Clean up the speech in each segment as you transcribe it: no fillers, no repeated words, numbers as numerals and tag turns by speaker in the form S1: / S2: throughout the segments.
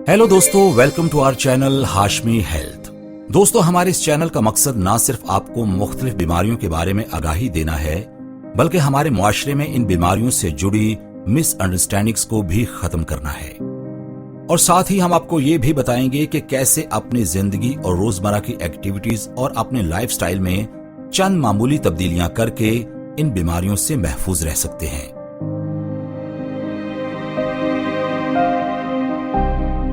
S1: Hello दोस्तों, welcome to our channel Hashmi health. दोस्तों, हमारे इस चैनल का मकसद ना सिर्फ आपको मुख्तलिफ बीमारियों के बारे में आगाही देना है, बल्कि हमारे मुआशरे में इन बीमारियों से जुड़ी मिसअंडरस्टैंडिंग्स को भी खत्म करना है। और साथ ही हम आपको ये भी बताएंगे कि कैसे अपनी जिंदगी और रोजमर्रा की एक्टिविटीज और अपने लाइफस्टाइल में चंद मामूली तब्दीलियां करके इन बीमारियों से महफूज रह सकते हैं।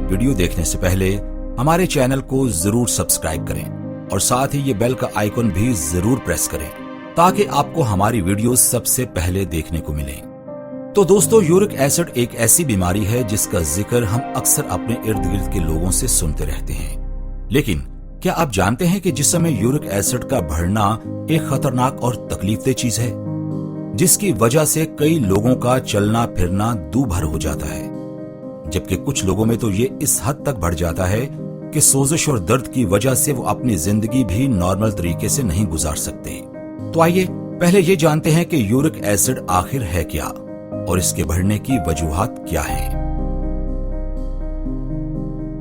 S1: वीडियो देखने से पहले हमारे चैनल को जरूर सब्सक्राइब करें और साथ ही ये बेल का आइकन भी जरूर प्रेस करें ताकि आपको हमारी वीडियो सबसे पहले देखने को मिले। तो दोस्तों, यूरिक एसिड एक ऐसी बीमारी है जिसका जिक्र हम अक्सर अपने इर्द गिर्द के लोगों से सुनते रहते हैं। लेकिन क्या आप जानते हैं कि जिस्म में यूरिक एसिड का बढ़ना एक खतरनाक और तकलीफदेह चीज है, जिसकी वजह से कई लोगों का चलना फिरना दूभर हो जाता है, जबकि कुछ लोगों में तो ये इस हद तक बढ़ जाता है कि सोजिश और दर्द की वजह से वो अपनी जिंदगी भी नॉर्मल तरीके से नहीं गुजार सकते। तो आइए पहले ये जानते हैं कि यूरिक एसिड आखिर है क्या और इसके बढ़ने की वजूहात क्या हैं।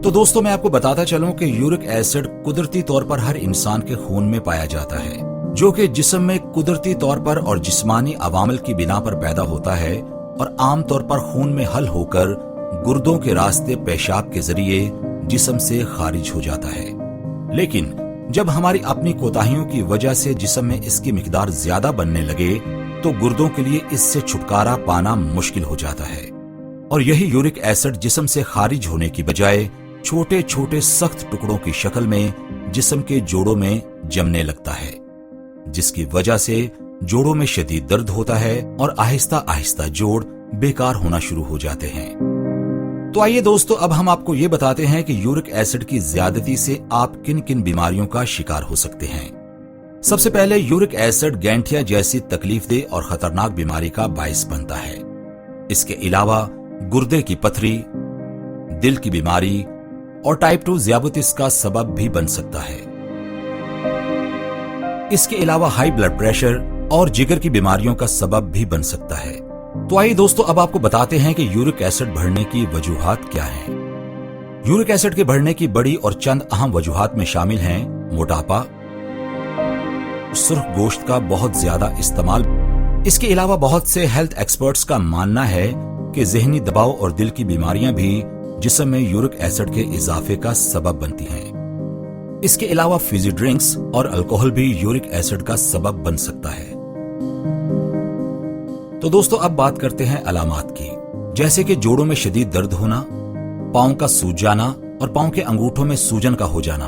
S1: तो दोस्तों, मैं आपको बताता चलूं कि यूरिक एसिड कुदरती तौर पर हर इंसान के खून में पाया जाता है, जो कि जिस्म में कुदरती तौर पर और जिस्मानी अवामिल की बिना पर पैदा होता है और आमतौर पर खून में हल होकर गुर्दों के रास्ते पेशाब के जरिए जिस्म से खारिज हो जाता है। लेकिन जब हमारी अपनी कोताहियों की वजह से जिस्म में इसकी मिकदार ज्यादा बनने लगे तो गुर्दों के लिए इससे छुटकारा पाना मुश्किल हो जाता है और यही यूरिक एसिड जिस्म से खारिज होने की बजाय छोटे छोटे सख्त टुकड़ों की शक्ल में जिस्म के जोड़ों में जमने लगता है, जिसकी वजह से जोड़ों में शदीद दर्द होता है और आहिस्ता आहिस्ता जोड़ बेकार होना शुरू हो जाते हैं। तो आइए दोस्तों, अब हम आपको ये बताते हैं कि यूरिक एसिड की ज्यादती से आप किन किन बीमारियों का शिकार हो सकते हैं। सबसे पहले यूरिक एसिड गैंठिया जैसी तकलीफदेह और खतरनाक बीमारी का बायस बनता है। इसके अलावा गुर्दे की पथरी, दिल की बीमारी और टाइप 2 ज़ियाबतीस का सबब भी बन सकता है। इसके अलावा हाई ब्लड प्रेशर और जिगर की बीमारियों का सबब भी बन सकता है। तो आइए दोस्तों, अब आपको बताते हैं कि यूरिक एसिड बढ़ने की वजूहात क्या हैं। यूरिक एसिड के बढ़ने की बड़ी और चंद अहम वजूहात में शामिल हैं मोटापा, सुर्ख गोश्त का बहुत ज्यादा इस्तेमाल। इसके अलावा बहुत से हेल्थ एक्सपर्ट्स का मानना है कि जहनी दबाव और दिल की बीमारियां भी जिस्म में यूरिक एसिड के इजाफे का सबब बनती हैं। इसके अलावा फिजी ड्रिंक्स और अल्कोहल भी यूरिक एसिड का सबब बन सकता है। तो दोस्तों, अब बात करते हैं अलामात की, जैसे कि जोड़ों में शदीद दर्द होना, पांव का सूज जाना और पांव के अंगूठों में सूजन का हो जाना,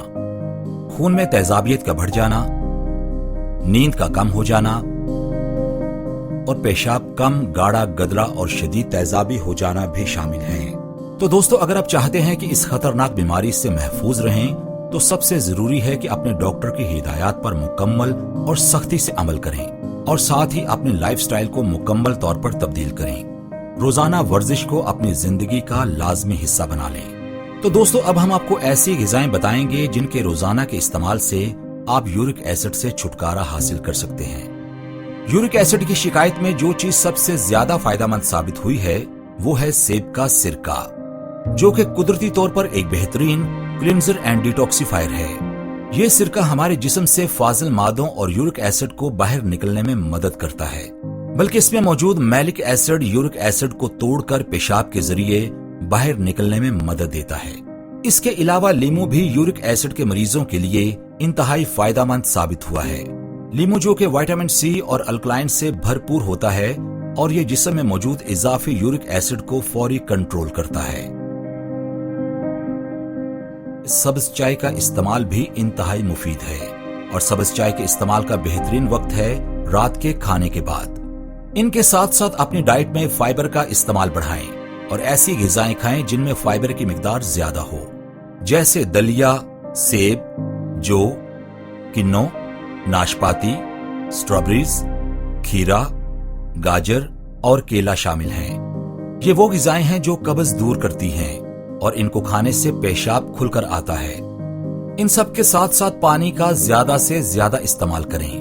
S1: खून में तेजाबियत का बढ़ जाना, नींद का कम हो जाना और पेशाब कम, गाढ़ा, गदरा और शदीद तेजाबी हो जाना भी शामिल हैं। तो दोस्तों, अगर आप चाहते हैं कि इस खतरनाक बीमारी से महफूज रहें तो सबसे जरूरी है कि अपने डॉक्टर की हिदायत पर मुकम्मल और सख्ती से अमल करें और साथ ही अपने लाइफस्टाइल को मुकम्मल तौर पर तब्दील करें। रोजाना वर्जिश को अपनी जिंदगी का लाजमी हिस्सा बना लें। तो दोस्तों, अब हम आपको ऐसी ग़िज़ाएं बताएंगे जिनके रोजाना के इस्तेमाल से आप यूरिक एसिड से छुटकारा हासिल कर सकते हैं। यूरिक एसिड की शिकायत में जो चीज सबसे ज्यादा फायदेमंद साबित हुई है वो है सेब का सिरका, जो कि कुदरती तौर पर एक बेहतरीन क्लिंजर एंड डिटॉक्सिफायर है। ये सिरका हमारे जिस्म से फाजिल मादों और यूरिक एसिड को बाहर निकलने में मदद करता है, बल्कि इसमें मौजूद मैलिक एसिड यूरिक एसिड को तोड़कर पेशाब के जरिए बाहर निकलने में मदद देता है। इसके अलावा लीमू भी यूरिक एसिड के मरीजों के लिए इंतहाई फायदेमंद साबित हुआ है। लीमू, जो कि विटामिन सी और अल्कलाइन से भरपूर होता है और ये जिस्म में मौजूद इजाफी यूरिक एसिड को फौरी कंट्रोल करता है। सब्ज चाय का इस्तेमाल भी इंतहाई मुफीद है और सब्ज चाय के इस्तेमाल का बेहतरीन वक्त है रात के खाने के बाद। इनके साथ साथ अपनी डाइट में फाइबर का इस्तेमाल बढ़ाएं और ऐसी ग़िज़ाएं खाएं जिनमें फाइबर की मिकदार ज्यादा हो, जैसे दलिया, सेब, जौ, किन्नो, नाशपाती, स्ट्रॉबेरीज, खीरा, गाजर और केला शामिल हैं। ये वो ग़िज़ाएं हैं जो कब्ज दूर करती हैं और इनको खाने से पेशाब खुलकर आता है। इन सब के साथ साथ पानी का ज्यादा से ज्यादा इस्तेमाल करें।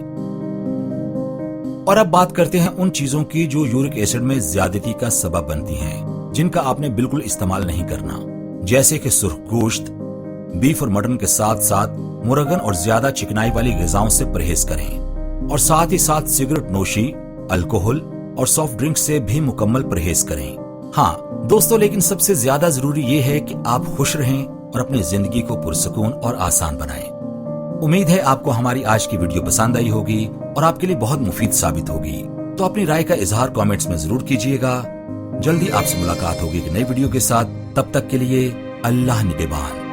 S1: और अब बात करते हैं उन चीजों की जो यूरिक एसिड में ज्यादती का सबब बनती हैं, जिनका आपने बिल्कुल इस्तेमाल नहीं करना, जैसे कि सुर्ख गोश्त, बीफ और मटन के साथ साथ मुर्गन और ज्यादा चिकनाई वाली ग़िज़ाओं से परहेज करें और साथ ही साथ सिगरेट नोशी, अल्कोहल और सॉफ्ट ड्रिंक से भी मुकम्मल परहेज करें। हाँ दोस्तों, लेकिन सबसे ज्यादा जरूरी ये है कि आप खुश रहें और अपनी जिंदगी को पुरसुकून और आसान बनाएं। उम्मीद है आपको हमारी आज की वीडियो पसंद आई होगी और आपके लिए बहुत मुफीद साबित होगी। तो अपनी राय का इजहार कमेंट्स में जरूर कीजिएगा। जल्दी आपसे मुलाकात होगी एक नई वीडियो के साथ। तब तक के लिए अल्लाह निगहबान।